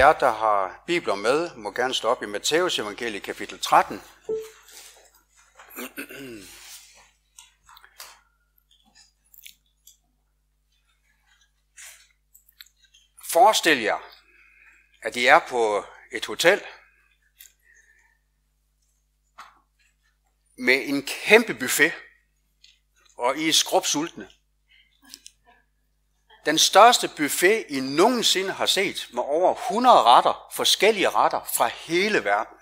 jer, der har bibler med, må gerne slå op i Matteus evangeliet kapitel 13. Forestil jer, at I er på et hotel med en kæmpe buffet, og I er skrubsultne. Den største buffet, I nogensinde har set, med over 100 retter, forskellige retter fra hele verden.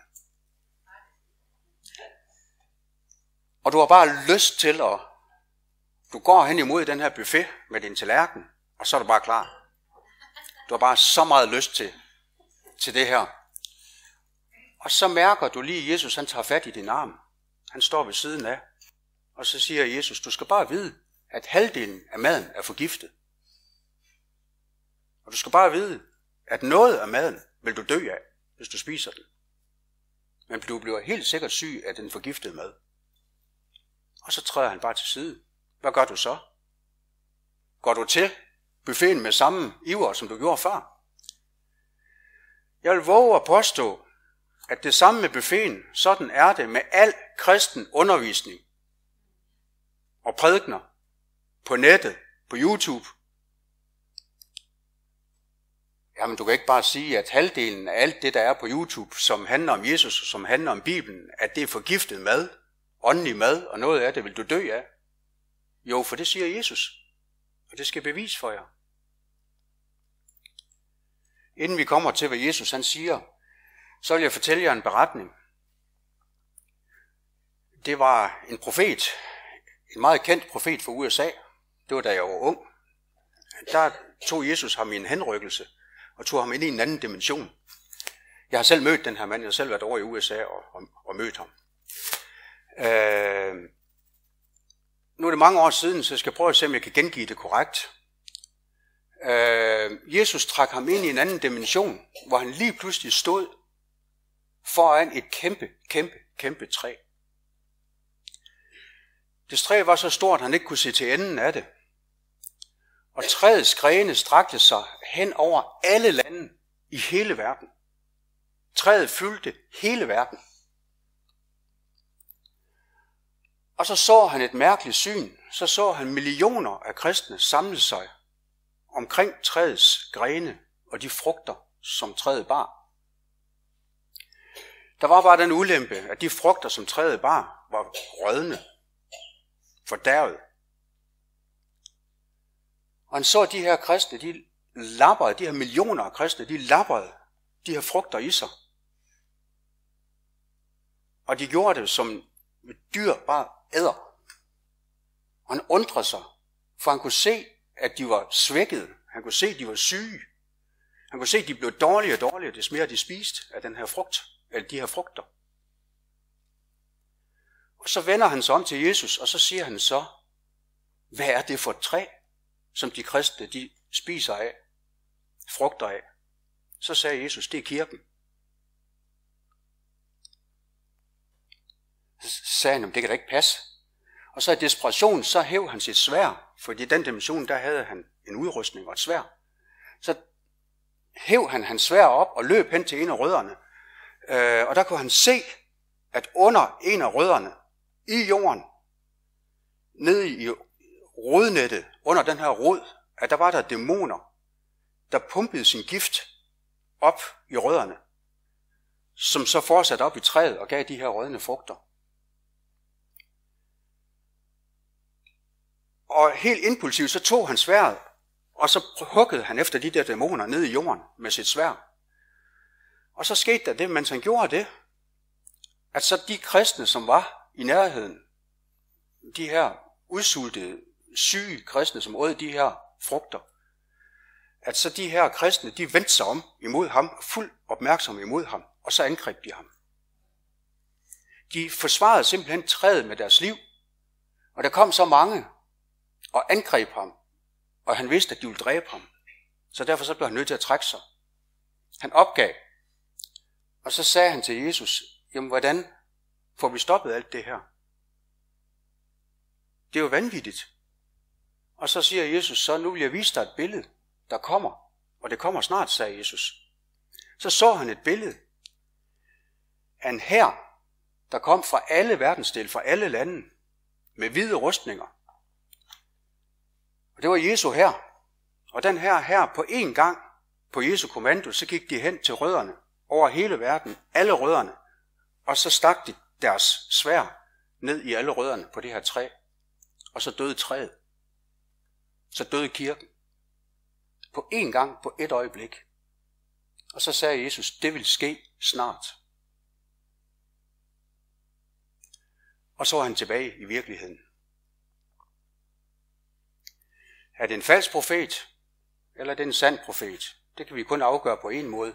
Og du har bare lyst til at... Du går hen imod den her buffet med din tallerken, og så er du bare klar. Du har bare så meget lyst til det her. Og så mærker du lige, at Jesus han tager fat i din arm. Han står ved siden af. Og så siger Jesus, du skal bare vide, at halvdelen af maden er forgiftet. Og du skal bare vide, at noget af maden vil du dø af, hvis du spiser den. Men du bliver helt sikkert syg af den forgiftede mad. Og så træder han bare til side. Hvad gør du så? Går du til buffeten med samme iver, som du gjorde før? Jeg vil våge at påstå, at det samme med buffeten, sådan er det med al kristen undervisning og prædikener på nettet, på YouTube. Jamen, du kan ikke bare sige, at halvdelen af alt det, der er på YouTube, som handler om Jesus, som handler om Bibelen, at det er forgiftet mad, åndelig mad, og noget af det vil du dø af. Jo, for det siger Jesus, og det skal bevise for jer. Inden vi kommer til, hvad Jesus han siger, så vil jeg fortælle jer en beretning. Det var en profet, en meget kendt profet fra USA. Det var da jeg var ung. Der tog Jesus ham i en henrykkelse, og tog ham ind i en anden dimension. Jeg har selv mødt den her mand, jeg har selv været over i USA og mødt ham. Nu er det mange år siden, så jeg skal prøve at se, om jeg kan gengive det korrekt. Jesus trak ham ind i en anden dimension, hvor han lige pludselig stod foran et kæmpe træ. Det træ var så stort, at han ikke kunne se til enden af det. Og træets grene strakte sig hen over alle lande i hele verden. Træet fyldte hele verden. Og så han et mærkeligt syn. Så han millioner af kristne samle sig omkring træets grene og de frugter, som træet bar. Der var bare den ulempe, at de frugter, som træet bar, var rådne, fordærvet. Og han så de her kristne, de her millioner af kristne, de lappede de her frugter i sig. Og de gjorde det, som dyr bare æder. Og han undrede sig, for han kunne se, at de var svækkede. Han kunne se, at de var syge. Han kunne se, at de blev dårligere og dårligere, des mere de spiste af den her frugt, eller de her frugter. Og så vender han sig om til Jesus, og så siger han så, hvad er det for et træ, som de kristne de spiser af, frugter af? Så sagde Jesus, det er kirken. Så sagde han, det kan da ikke passe. Og så i desperation, så hæv han sit sværd, fordi i den dimension, der havde han en udrustning og et sværd. Så hæv han hans sværd op og løb hen til en af rødderne. Og der kunne han se, at under en af rødderne, i jorden, nede i rodnettet, under den her rod, at der var der dæmoner, der pumpede sin gift op i rødderne, som så fortsatte op i træet og gav de her rådne frugter. Og helt impulsivt, så tog han sværdet, og så huggede han efter de der dæmoner ned i jorden med sit sværd. Og så skete der det, mens han gjorde det, at så de kristne, som var i nærheden, de her udsultede, syge kristne, som åd de her frugter, at så de her kristne, de vendte sig om imod ham, fuldt opmærksomme imod ham, og så angreb de ham. De forsvarede simpelthen træet med deres liv, og der kom så mange og angreb ham, og han vidste, at de ville dræbe ham. Så derfor så blev han nødt til at trække sig. Han opgav, og så sagde han til Jesus, jamen hvordan får vi stoppet alt det her? Det er jo vanvittigt. Og så siger Jesus, så nu vil jeg vise dig et billede, der kommer. Og det kommer snart, sagde Jesus. så han et billede af en hær, der kom fra alle verdensdele, fra alle lande, med hvide rustninger. Og det var Jesu hær. Og den her på en gang, på Jesu kommando, så gik de hen til rødderne over hele verden, alle rødderne, og så stak de deres sværd ned i alle rødderne på det her træ, og så døde træet. Så døde kirken. På en gang, på et øjeblik. Og så sagde Jesus, det vil ske snart. Og så var han tilbage i virkeligheden. Er det en falsk profet, eller er det en sand profet? Det kan vi kun afgøre på en måde.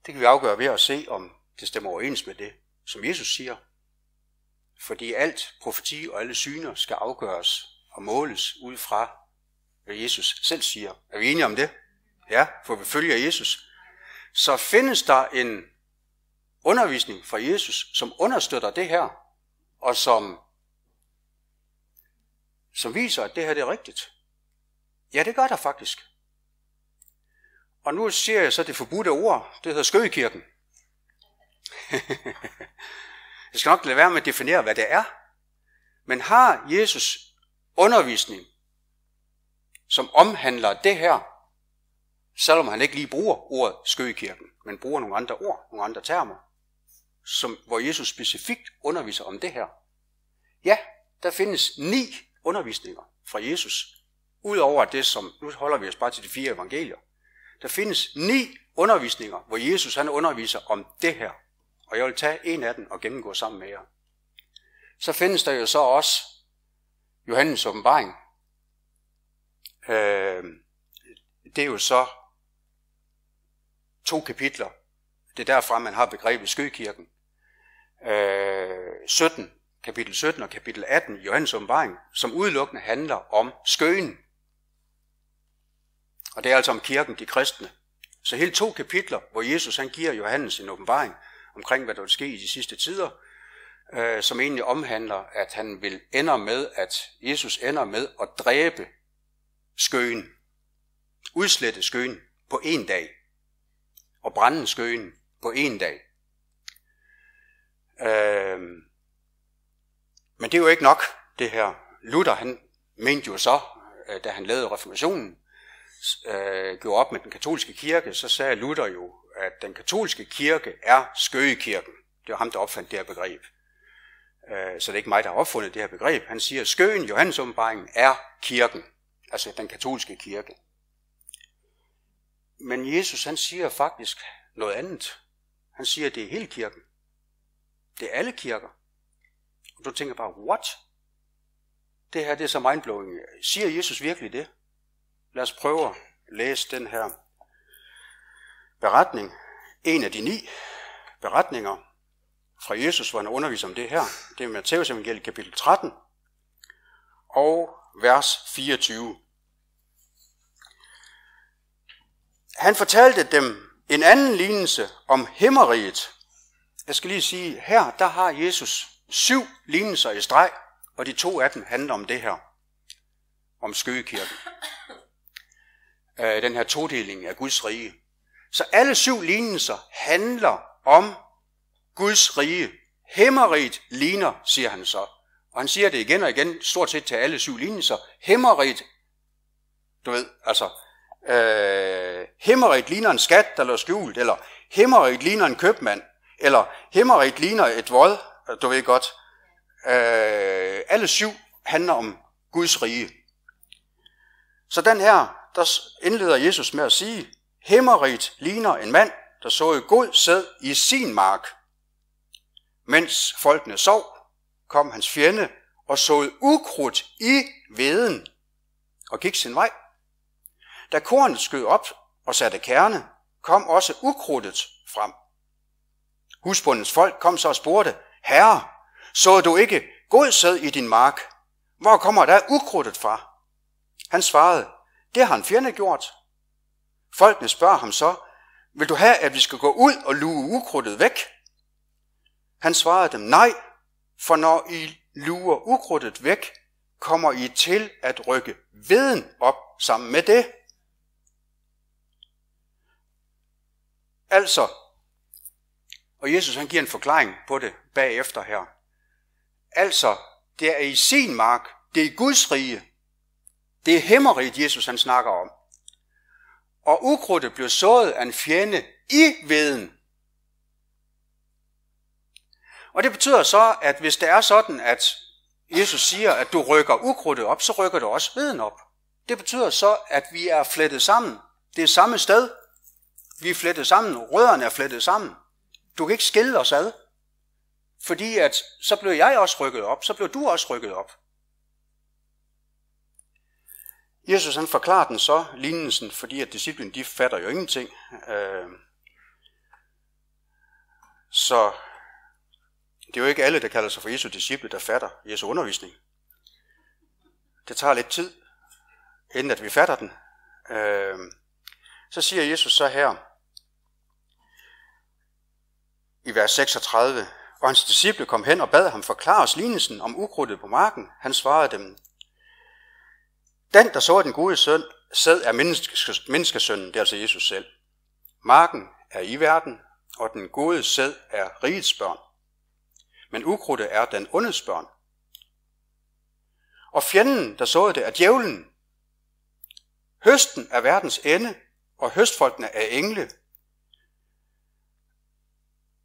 Det kan vi afgøre ved at se, om det stemmer overens med det, som Jesus siger. Fordi alt profeti og alle syner skal afgøres og måles ud fra, hvad Jesus selv siger. Er vi enige om det? Ja, for vi følger Jesus. Så findes der en undervisning fra Jesus, som understøtter det her, og som viser, at det her det er rigtigt. Ja, det gør der faktisk. Og nu siger jeg så det forbudte ord, det hedder Skøgekirken. Jeg skal nok lade være med at definere, hvad det er. Men har Jesus undervisning, som omhandler det her, selvom han ikke lige bruger ordet Skøgekirken, men bruger nogle andre ord, nogle andre termer, hvor Jesus specifikt underviser om det her? Ja, der findes 9 undervisninger fra Jesus, udover det, som, nu holder vi os bare til de 4 evangelier. Der findes 9 undervisninger, hvor Jesus han underviser om det her. Og jeg vil tage en af dem og gennemgå sammen med jer. Så findes der jo så også Johannes åbenbaring. Det er jo så 2 kapitler. Det er derfra, man har begrebet Skøgekirken. 17, kapitel 17 og kapitel 18 i Johannes åbenbaring, som udelukkende handler om skøgen. Og det er altså om kirken, de kristne. Så hele 2 kapitler, hvor Jesus han giver Johannes en åbenbaring omkring, hvad der vil ske i de sidste tider, som egentlig omhandler, at han Jesus ender med at dræbe skøgen, udslette skøgen på en dag, og brænde skøgen på en dag. Men det er jo ikke nok, det her. Luther, han mente jo så, da han lavede reformationen, gjorde op med den katolske kirke, så sagde Luther jo, at den katolske kirke er Skøgekirken. Det var ham, der opfandt det her begreb. Så det er ikke mig, der har opfundet det her begreb. Han siger, at skøgen, Johannes åbenbaringen, er kirken. Altså den katolske kirke. Men Jesus, han siger faktisk noget andet. Han siger, at det er hele kirken. Det er alle kirker. Og du tænker bare, what? Det her, det er så mindblowing. Siger Jesus virkelig det? Lad os prøve at læse den her beretning. En af de 9 beretninger fra Jesus, hvor han underviser om det her. Det er Matthæus evangeliet kapitel 13 og vers 24. Han fortalte dem en anden lignelse om himmeriget. Jeg skal lige sige, her der har Jesus 7 lignelser i streg, og de 2 af dem handler om det her. Om Skøgekirken. Den her todeling af Guds rige. Så alle 7 lignelser handler om Guds rige. Himmeriget ligner, siger han så. Og han siger det igen og igen, stort set til alle 7 lignelser. Himmeriget, du ved, altså, himmeriget ligner en skat, der lå skjult, eller himmeriget ligner en købmand, eller himmeriget ligner et vold, du ved godt. Alle 7 handler om Guds rige. Så den her, der indleder Jesus med at sige, himmeriget ligner en mand, der såede god sæd i sin mark. Mens folkene sov, kom hans fjende og såede ukrudt i hveden og gik sin vej. Da kornet skød op og satte kerne, kom også ukrudtet frem. Husbondens folk kom så og spurgte, Herre, såede du ikke god sæd i din mark? Hvor kommer der ukrudtet fra? Han svarede, det har en fjende gjort. Folkene spørger ham så, vil du have, at vi skal gå ud og luge ukrudtet væk? Han svarede dem, nej, for når I luger ukrudtet væk, kommer I til at rykke veden op sammen med det. Altså, og Jesus han giver en forklaring på det bagefter her. Altså, det er i sin mark, det er i Guds rige, det er himmeriget, Jesus han snakker om. Og ukrudtet blev sået af en fjende i veden. Og det betyder så, at hvis det er sådan, at Jesus siger, at du rykker ukrudtet op, så rykker du også veden op. Det betyder så, at vi er flettet sammen. Det er samme sted. Vi er flettet sammen. Rødderne er flettet sammen. Du kan ikke skille os ad. Fordi at så blev jeg også rykket op, så blev du også rykket op. Jesus han forklarer den så, lignelsen, fordi at disciplen de fatter jo ingenting. Så det er jo ikke alle, der kalder sig for Jesu disciple, der fatter Jesu undervisning. Det tager lidt tid, inden at vi fatter den. Så siger Jesus så her, i vers 36, og hans disciple kom hen og bad ham forklare os lignelsen om ukrudtet på marken. Han svarede dem, den, der så den gode sæd er menneskesønnen, det er altså Jesus selv. Marken er i verden, og den gode sæd er rigets børn. Men ukrudtet er den ondes børn. Og fjenden, der såede det, er djævlen. Høsten er verdens ende, og høstfolkene er engle.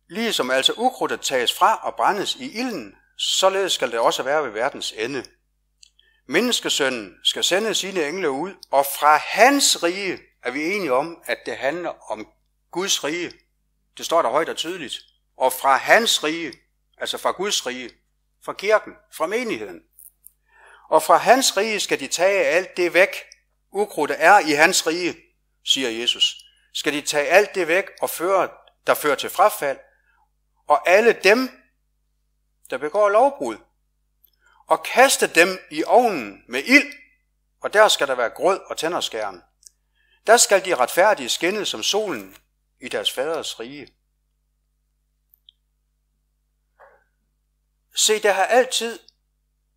Ligesom altså ukrudtet tages fra og brændes i ilden, således skal det også være ved verdens ende. Menneskesønnen skal sende sine engle ud, og fra hans rige er vi enige om, at det handler om Guds rige. Det står der højt og tydeligt. Og fra hans rige, altså fra Guds rige, fra kirken, fra menigheden. Og fra hans rige skal de tage alt det væk. Ukrudtet er i hans rige, siger Jesus. Skal de tage alt det væk, og der fører til frafald, og alle dem, der begår lovbrud, og kaste dem i ovnen med ild, og der skal der være grød og tænderskæren. Der skal de retfærdige skinne som solen i deres faders rige. Se, det har altid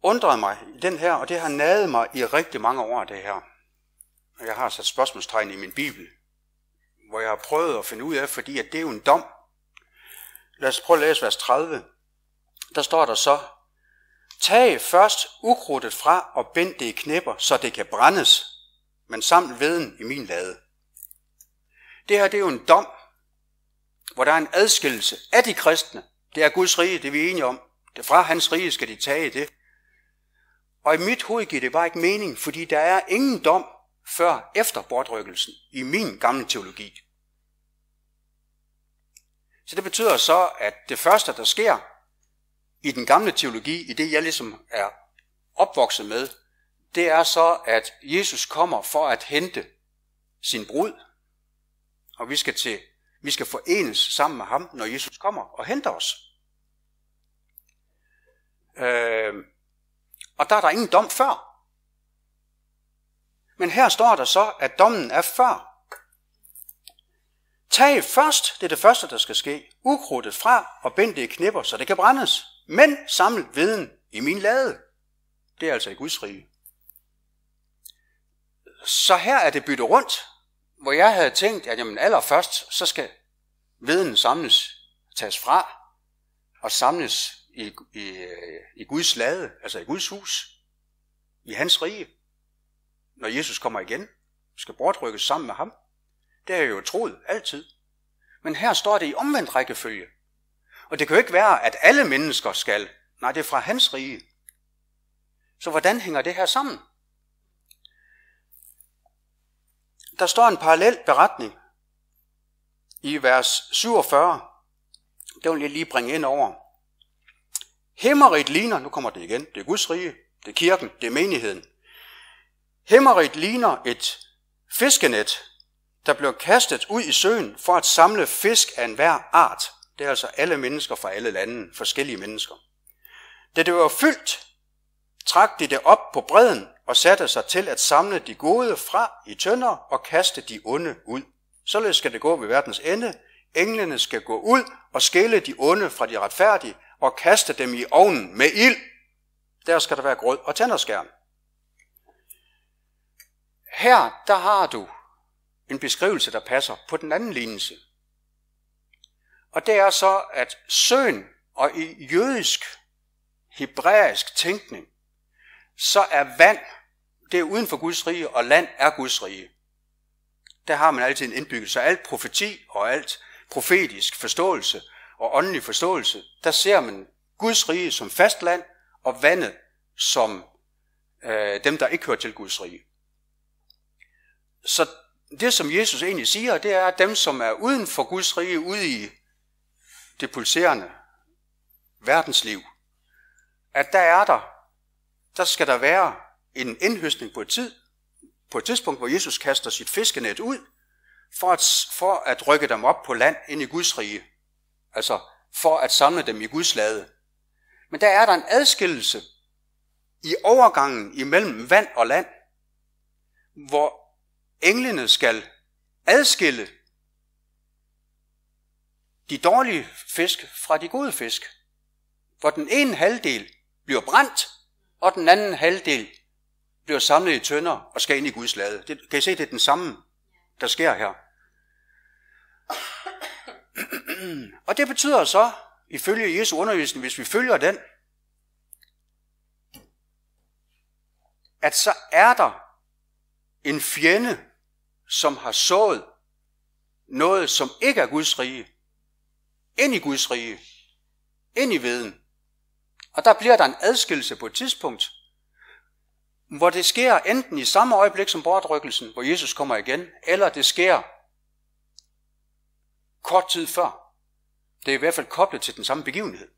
undret mig i den her, og det har naget mig i rigtig mange år, det her. Og jeg har sat spørgsmålstegn i min bibel, hvor jeg har prøvet at finde ud af, fordi at det er jo en dom. Lad os prøve at læse vers 30. Der står der så, tag først ukrudtet fra og bind det i knæpper, så det kan brændes, men saml veden i min lade. Det her det er jo en dom, hvor der er en adskillelse af de kristne. Det er Guds rige, det er vi enige om. Det fra hans rige skal de tage det. Og i mit hoved giver det bare ikke mening, fordi der er ingen dom før efter bortrykkelsen i min gamle teologi. Så det betyder så, at det første, der sker i den gamle teologi, i det jeg ligesom er opvokset med, det er så, at Jesus kommer for at hente sin brud, og vi skal forenes sammen med ham, når Jesus kommer og henter os. Og der er der ingen dom før. Men her står der så, at dommen er før. Tag først, det er det første, der skal ske, ukrudtet fra og bind det i knipper, så det kan brændes. Men saml veden i min lade. Det er altså i Guds rige. Så her er det byttet rundt, hvor jeg havde tænkt, at jamen allerførst, så skal veden tages fra og samles i Guds lade, altså i Guds hus, i hans rige. Når Jesus kommer igen, skal bortrykkes sammen med ham. Det har jeg jo troet altid. Men her står det i omvendt rækkefølge. Og det kan jo ikke være, at alle mennesker skal. Nej, det er fra hans rige. Så hvordan hænger det her sammen? Der står en parallel beretning i vers 47. Det vil jeg lige bringe ind over. Himmeriget ligner, nu kommer det igen, det er Guds rige, det er kirken, det er menigheden. Himmeriget ligner et fiskenet, der blev kastet ud i søen for at samle fisk af enhver art. Det er altså alle mennesker fra alle lande, forskellige mennesker. Da det var fyldt, trak de det op på bredden og satte sig til at samle de gode fra i tønder og kaste de onde ud. Således skal det gå ved verdens ende. Englene skal gå ud og skille de onde fra de retfærdige og kaste dem i ovnen med ild. Der skal der være grød og tænderskærn. Her, der har du en beskrivelse, der passer på den anden lignelse. Og det er så, at søen og i jødisk, hebræisk tænkning, så er vand, det er uden for Guds rige, og land er Guds rige. Der har man altid en indbyggelse. Så alt profeti og alt profetisk forståelse og åndelig forståelse, der ser man Guds rige som fast land, og vandet som dem, der ikke hører til Guds rige. Så det, som Jesus egentlig siger, det er, at dem, som er uden for Guds rige, ude i det pulserende verdensliv, at der skal der være en indhøstning på et tidspunkt, hvor Jesus kaster sit fiskenet ud, for at rykke dem op på land ind i Guds rige. Altså for at samle dem i Guds lade. Men der er der en adskillelse i overgangen imellem vand og land, hvor englene skal adskille de dårlige fisk fra de gode fisk. Hvor den ene halvdel bliver brændt, og den anden halvdel bliver samlet i tønder og skal ind i Guds lade. Kan I se, det er den samme, der sker her. Og det betyder så, ifølge Jesu undervisning, hvis vi følger den, at så er der en fjende, som har sået noget, som ikke er Guds rige, ind i Guds rige, ind i veden. Og der bliver der en adskillelse på et tidspunkt, hvor det sker enten i samme øjeblik som bortrykkelsen, hvor Jesus kommer igen, eller det sker kort tid før. Det er i hvert fald koblet til den samme begivenhed.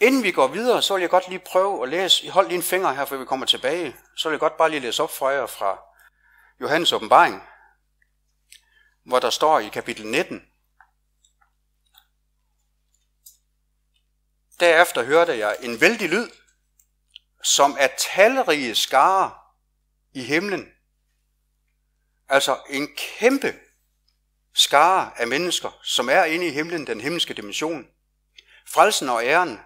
Inden vi går videre, så vil jeg godt lige prøve at læse. Hold lige en finger her, for vi kommer tilbage. Så vil jeg godt bare lige læse op for jer fra Johannes åbenbaring, hvor der står i kapitel 19. Derefter hørte jeg en vældig lyd, som er talrige skarer i himlen. Altså en kæmpe skare af mennesker, som er inde i himlen, den himmelske dimension. Frelsen og æren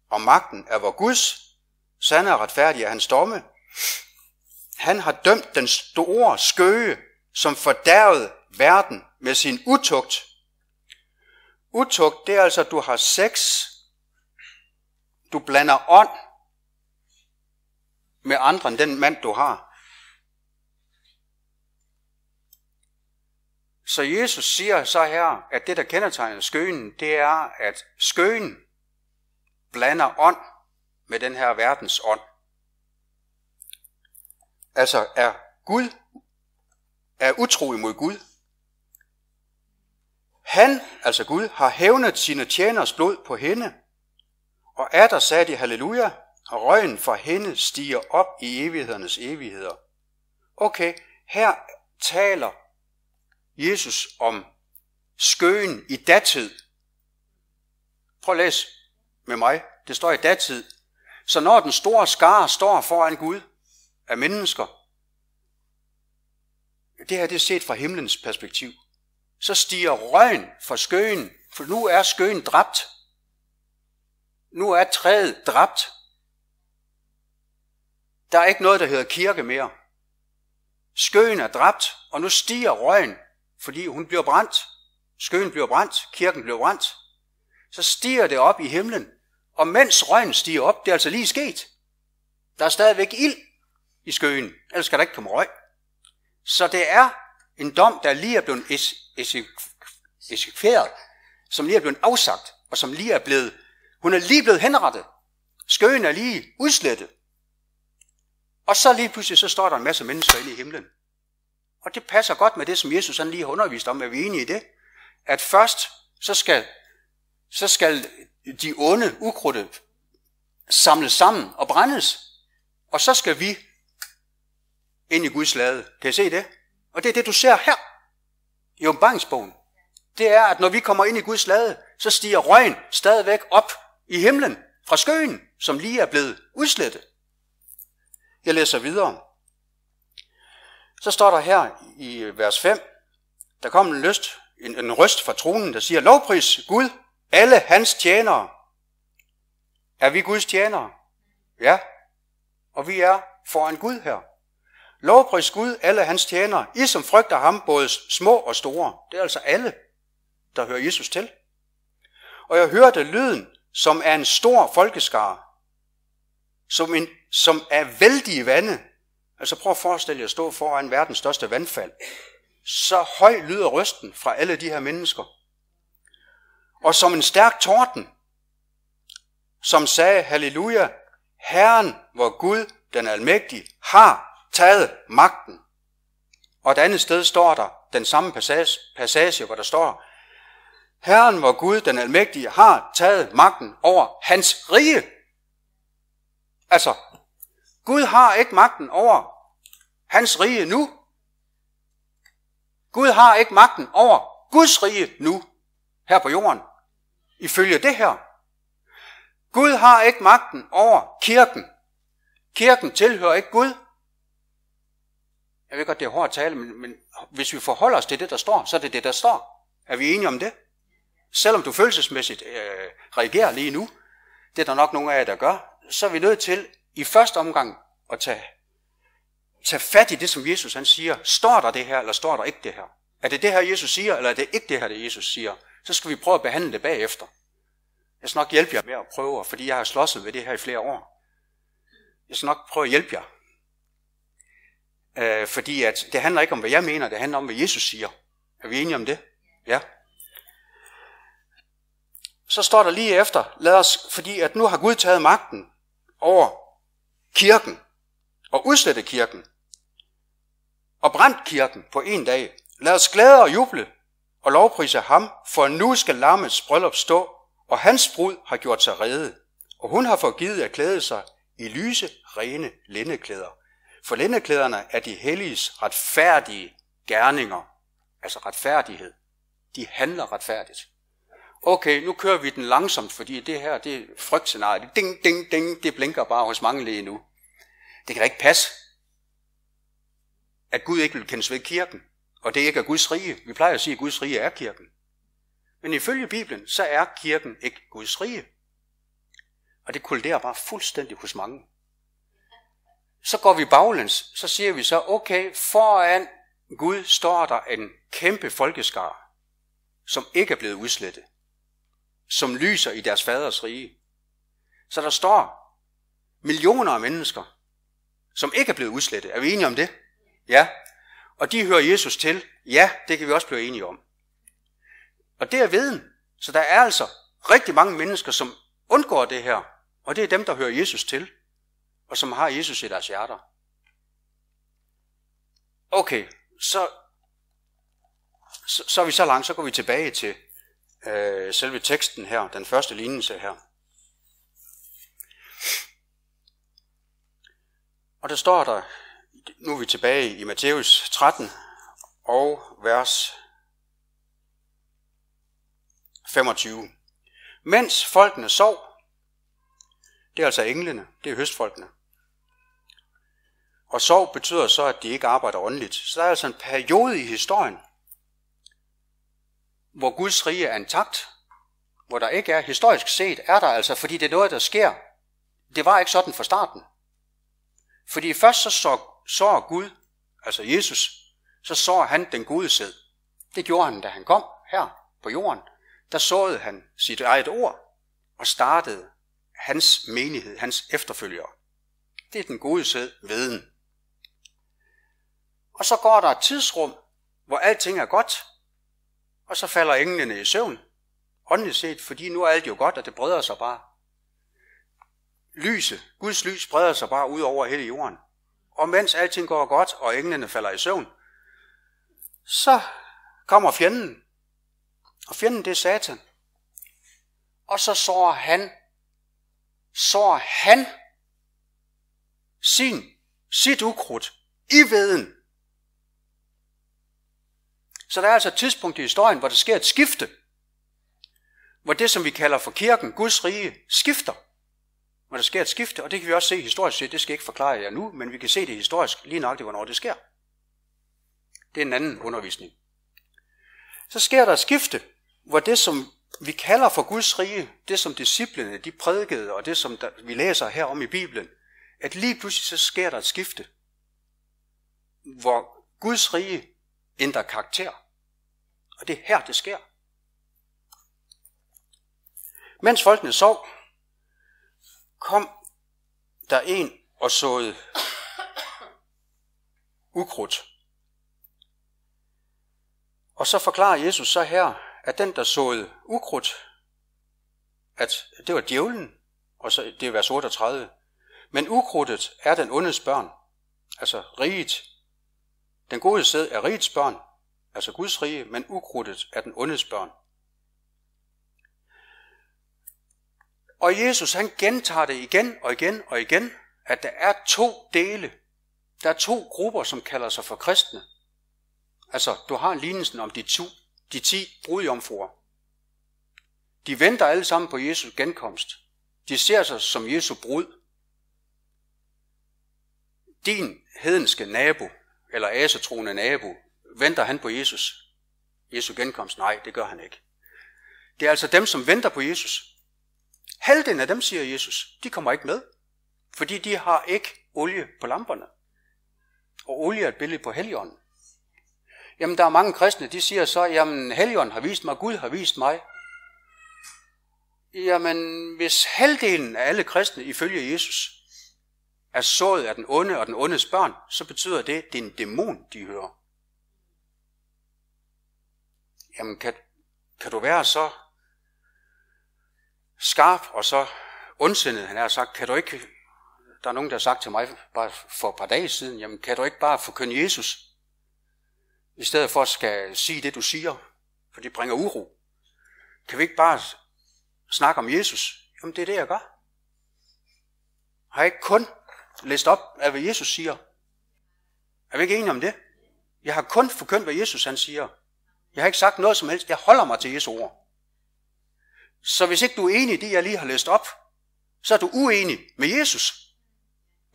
og magten er vor Guds, sande og retfærdig er hans domme. Han har dømt den store skøge, som fordærvede verden med sin utugt. Utugt, det er altså, at du har sex, du blander ånd med andre end den mand, du har. Så Jesus siger så her, at det, der kendetegner skøen, det er, at skøen blander ånd med den her verdens ånd. Altså er utro imod Gud. Han, altså Gud, har hævnet sine tjeners blod på hende, og er der sagde de halleluja, og røgen fra hende stiger op i evighedernes evigheder. Okay, her taler Jesus om skøen i datid. Prøv at læse med mig. Det står i datid. Så når den store skare står foran Gud af mennesker, det her det er set fra himlens perspektiv, så stiger røgen fra skøen, for nu er skøen dræbt. Nu er træet dræbt. Der er ikke noget, der hedder kirke mere. Skøen er dræbt, og nu stiger røgen, fordi hun bliver brændt. Skøen bliver brændt, kirken bliver brændt. Så stiger det op i himlen, og mens røgen stiger op, det er altså lige sket. Der er stadigvæk ild i skøen, ellers skal der ikke komme røg. Så det er en dom, der lige er blevet eksekveret, som lige er blevet afsagt, og som lige er blevet, hun er lige blevet henrettet. Skøen er lige udslettet. Og så lige pludselig, så står der en masse mennesker inde i himlen. Og det passer godt med det, som Jesus han lige har undervist om, er vi enige i det? At først, så skal de onde ukrudte samles sammen og brændes. Og så skal vi ind i Guds lade. Kan I se det? Og det er det, du ser her i åbenbaringsbogen. Det er, at når vi kommer ind i Guds lade, så stiger røgen stadigvæk op i himlen fra skøen, som lige er blevet udslettet. Jeg læser videre. Så står der her i vers 5, der kom en røst fra tronen, der siger, lovpris Gud, alle hans tjenere. Er vi Guds tjenere? Ja. Og vi er foran Gud her. Lovpris Gud, alle hans tjenere, I som frygter ham, både små og store. Det er altså alle. der hører Jesus til. Og jeg hørte lyden, som er en stor folkeskare, som er vældige vande. Altså prøv at forestille jer at stå foran verdens største vandfald. Så høj lyder røsten fra alle de her mennesker. Og som en stærk torden, som sagde, halleluja, Herren, vor Gud, den almægtige, har taget magten. Og et andet sted står der den samme passage, hvor der står, Herren, vor Gud, den almægtige, har taget magten over hans rige. Altså, Gud har ikke magten over hans rige nu. Gud har ikke magten over Guds rige nu, her på jorden. Ifølge det her. Gud har ikke magten over kirken. Kirken tilhører ikke Gud. Jeg ved godt, det er hårdt at tale, men hvis vi forholder os til det, der står, så er det det, der står. Er vi enige om det? Selvom du følelsesmæssigt reagerer lige nu, det er der nok nogle af jer, der gør, så er vi nødt til i første omgang at tage fat i det, som Jesus han siger. Står der det her, eller står der ikke det her? Er det det her, Jesus siger, eller er det ikke det her, det Jesus siger? Så skal vi prøve at behandle det bagefter. Jeg skal nok hjælpe jer med at prøve, fordi jeg har slåsset ved det her i flere år. Jeg skal nok prøve at hjælpe jer. Fordi at det handler ikke om, hvad jeg mener, det handler om, hvad Jesus siger. Er vi enige om det? Ja. Så står der lige efter, fordi at nu har Gud taget magten over kirken, og udslettet kirken, og brændt kirken på en dag. Lad os glæde og juble og lovprise ham, for nu skal lammets bryllup stå, og hans brud har gjort sig rede, og hun har fået givet at klæde sig i lyse, rene lindeklæder. For lindeklæderne er de helliges retfærdige gerninger, altså retfærdighed. De handler retfærdigt. Okay, nu kører vi den langsomt, fordi det her, det er frygtscenarie. Ding, ding, ding, det blinker bare hos mange lige nu. Det kan da ikke passe, at Gud ikke vil kendes ved kirken, og det ikke er Guds rige. Vi plejer at sige, at Guds rige er kirken. Men ifølge Bibelen, så er kirken ikke Guds rige. Og det kolliderer bare fuldstændig hos mange. Så går vi baglæns, så siger vi så, okay, foran Gud står der en kæmpe folkeskare, som ikke er blevet udslettet, som lyser i deres faders rige. Så der står millioner af mennesker, som ikke er blevet udslettet. Er vi enige om det? Ja. Og de hører Jesus til. Ja, det kan vi også blive enige om. Og det er viden. Så der er altså rigtig mange mennesker, som undgår det her. Og det er dem, der hører Jesus til, og som har Jesus i deres hjerter. Okay, så er vi så langt, så går vi tilbage til selve teksten her, den første lignelse her. Og der står der, nu er vi tilbage i Matthæus 13 og vers 25. Mens folkene sov, det er altså englene, det er høstfolkene. Og sov betyder så, at de ikke arbejder åndeligt. Så der er altså en periode i historien, hvor Guds rige er intakt, hvor der ikke er, historisk set er der altså, fordi det er noget, der sker. Det var ikke sådan fra starten. Fordi først så Gud, altså Jesus, så så han den gode sæd. Det gjorde han, da han kom her på jorden. Der såede han sit eget ord og startede hans menighed, hans efterfølgere. Det er den gode sæd, veden. Og så går der et tidsrum, hvor alting er godt, og så falder englene i søvn, åndeligt set, fordi nu er alt jo godt, og det breder sig bare. Guds lys breder sig bare ud over hele jorden. Og mens alting går godt, og englene falder i søvn, så kommer fjenden. Og fjenden, det er Satan. Og så sår han sit ukrudt i veden. Så der er altså et tidspunkt i historien, hvor der sker et skifte. Hvor det, som vi kalder for kirken, Guds rige, skifter. Hvor der sker et skifte, og det kan vi også se historisk set. Det skal jeg ikke forklare jer nu, men vi kan se det historisk lige nøjagtigt, hvornår det sker. Det er en anden undervisning. Så sker der et skifte, hvor det, som vi kalder for Guds rige, det som disciplene, de prædikede, og det som vi læser herom i Bibelen, at lige pludselig så sker der et skifte, hvor Guds rige ændrer karakter. Og det er her, det sker. Mens folkene sov, kom der en og såede ukrudt. Og så forklarer Jesus så her, at den, der såede ukrudt, at det var djævlen, og så det er vers 38. Men ukrudtet er den ondes børn, altså riget. Den gode sæd er rigets børn, altså Guds rige, men ukrudtet er den ondes børn. Og Jesus han gentager det igen og igen og igen, at der er to dele. Der er to grupper, som kalder sig for kristne. Altså, du har lignelsen om de 10 brudjomfruer. De venter alle sammen på Jesu genkomst. De ser sig som Jesu brud. Din hedenske nabo, eller asetroende nabo, venter han på Jesus? Jesu genkomst? Nej, det gør han ikke. Det er altså dem, som venter på Jesus. Halvdelen af dem, siger Jesus, de kommer ikke med, fordi de har ikke olie på lamperne. Og olie er et billede på Helligånden. Jamen, der er mange kristne, de siger så, jamen, Helligånden har vist mig, Gud har vist mig. Jamen, hvis halvdelen af alle kristne ifølge Jesus er sået af den onde og den ondes børn, så betyder det, at det er en dæmon, de hører. Jamen, kan du være så skarp og så ondsindet, han har sagt, kan du ikke, der er nogen, der har sagt til mig bare for et par dage siden, jamen, kan du ikke bare forkynde Jesus, i stedet for at skal sige det, du siger, for det bringer uro. Kan vi ikke bare snakke om Jesus? Jamen, det er det, jeg gør. Har jeg ikke kun læst op af, hvad Jesus siger? Er vi ikke enige om det? Jeg har kun forkyndt, hvad Jesus han siger. Jeg har ikke sagt noget som helst. Jeg holder mig til Jesu ord. Så hvis ikke du er enig i det, jeg lige har læst op, så er du uenig med Jesus.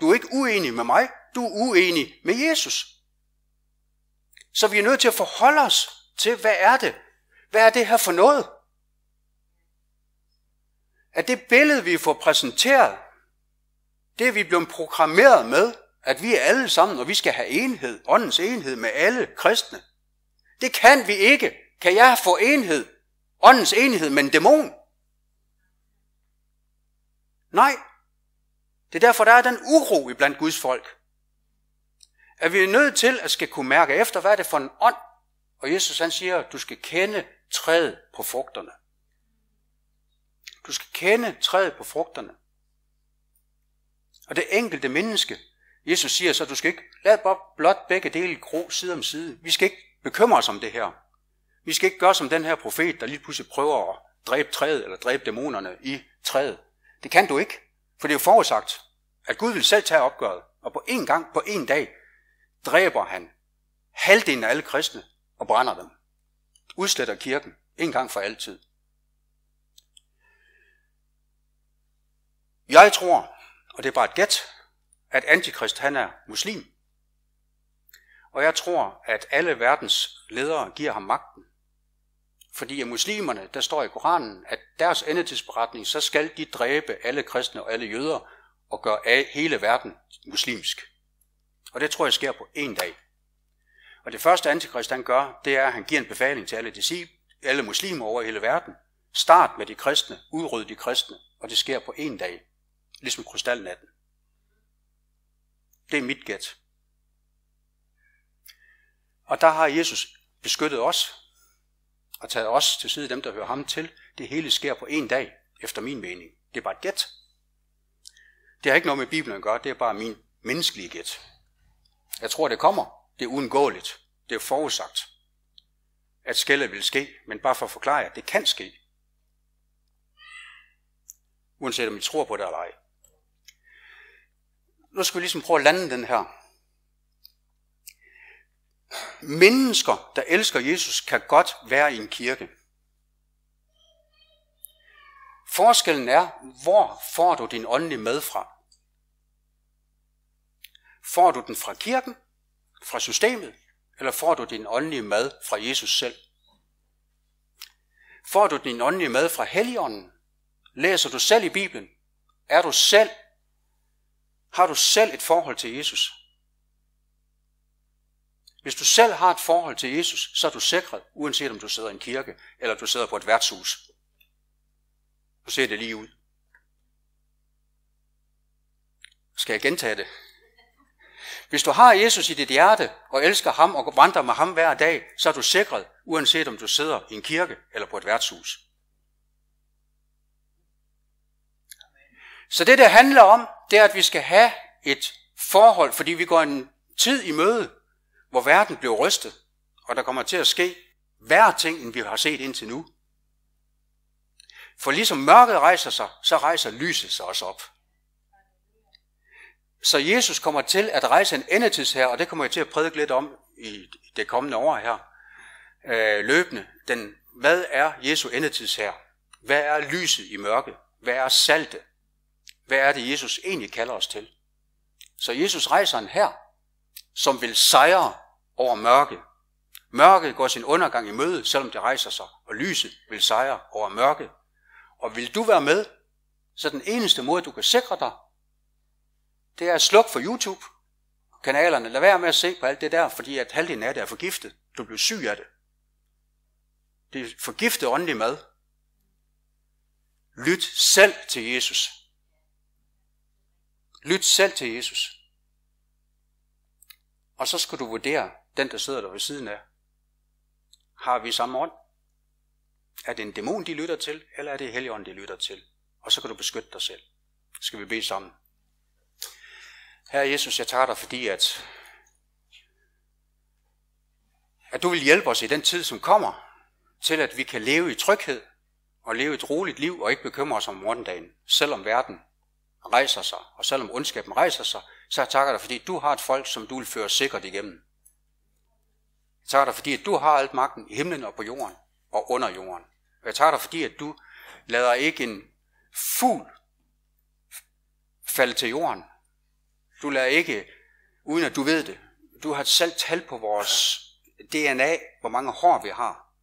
Du er ikke uenig med mig. Du er uenig med Jesus. Så vi er nødt til at forholde os til, hvad er det? Hvad er det her for noget? At det billede, vi får præsenteret, det er vi blevet programmeret med, at vi er alle sammen, og vi skal have enhed, åndens enhed med alle kristne. Det kan vi ikke. Kan jeg få enhed, åndens enhed med en dæmon? Nej. Det er derfor, der er den uro iblandt Guds folk. At vi er nødt til at skal kunne mærke efter, hvad er det for en ånd? Og Jesus han siger, at du skal kende træet på frugterne. Du skal kende træet på frugterne. Og det enkelte menneske, Jesus siger så, at du skal ikke lade blot begge dele gro side om side. Vi skal ikke bekymre os om det her. Vi skal ikke gøre som den her profet, der lige pludselig prøver at dræbe træet eller dræbe dæmonerne i træet. Det kan du ikke, for det er jo forudsagt, at Gud vil selv tage opgøret. Og på en gang, på en dag, dræber han halvdelen af alle kristne og brænder dem. Udsletter kirken en gang for altid. Jeg tror, og det er bare et gæt, at Antikrist han er muslim. Og jeg tror, at alle verdens ledere giver ham magten. Fordi af muslimerne, der står i Koranen, at deres endetidsberetning, så skal de dræbe alle kristne og alle jøder og gøre hele verden muslimsk. Og det tror jeg sker på en dag. Og det første Antikrist han gør, det er, at han giver en befaling til alle muslimer over hele verden. Start med de kristne, udryd de kristne, og det sker på en dag. Ligesom krystalnatten. Det er mit gæt. Og der har Jesus beskyttet os, og taget os til side dem, der hører ham til. Det hele sker på en dag, efter min mening. Det er bare et gæt. Det har ikke noget med Bibelen at gøre, det er bare min menneskelige gæt. Jeg tror, det kommer. Det er uundgåeligt. Det er forudsagt, at skældet vil ske, men bare for at forklare jer, det kan ske. Uanset om I tror på det eller ej. Nu skal vi ligesom prøve at lande den her. Mennesker, der elsker Jesus, kan godt være i en kirke. Forskellen er, hvor får du din åndelige mad fra? Får du den fra kirken, fra systemet, eller får du din åndelige mad fra Jesus selv? Får du din åndelige mad fra Helligånden? Læser du selv i Bibelen? Har du selv et forhold til Jesus? Hvis du selv har et forhold til Jesus, så er du sikret, uanset om du sidder i en kirke, eller du sidder på et værtshus. Så ser det lige ud. Skal jeg gentage det? Hvis du har Jesus i dit hjerte, og elsker ham og vandrer med ham hver dag, så er du sikret, uanset om du sidder i en kirke eller på et værtshus. Så det handler om, det er, at vi skal have et forhold, fordi vi går en tid i møde, hvor verden bliver rystet, og der kommer til at ske værre ting, end vi har set indtil nu. For ligesom mørket rejser sig, så rejser lyset sig også op. Så Jesus kommer til at rejse en endetidsherre, og det kommer jeg til at prædike lidt om i det kommende år her, løbende. Hvad er Jesu endetidsherre? Hvad er lyset i mørket? Hvad er saltet? Hvad er det, Jesus egentlig kalder os til? Så Jesus rejser en hær, som vil sejre over mørket. Mørket går sin undergang i møde, selvom det rejser sig, og lyset vil sejre over mørket. Og vil du være med, så den eneste måde, du kan sikre dig, det er at slukke for YouTube-kanalerne. Lad være med at se på alt det der, fordi at halvdelen af det er forgiftet. Du bliver syg af det. Det er forgiftet åndelig mad. Lyt selv til Jesus. Lyt selv til Jesus. Og så skal du vurdere den, der sidder der ved siden af. Har vi samme ånd? Er det en dæmon, de lytter til, eller er det Helligånden, de lytter til? Og så kan du beskytte dig selv. Skal vi bede sammen? Herre Jesus, jeg takker dig, fordi at du vil hjælpe os i den tid, som kommer, til at vi kan leve i tryghed og leve et roligt liv og ikke bekymre os om morgendagen, selvom verden rejser sig, og selvom ondskaben rejser sig, så jeg takker dig, fordi du har et folk, som du vil føre sikkert igennem. Jeg takker dig, fordi at du har alt magten i himlen og på jorden og under jorden. Og jeg takker dig, fordi at du lader ikke en fugl falde til jorden. Du lader ikke, uden at du ved det. Du har selv tal på vores DNA, hvor mange hår vi har.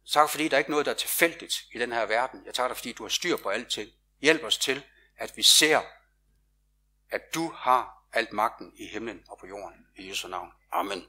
Jeg takker dig, fordi der er ikke noget, der er tilfældigt i den her verden. Jeg takker dig, fordi du har styr på alting. Hjælp os til, at vi ser, at du har alt magten i himlen og på jorden. I Jesu navn. Amen.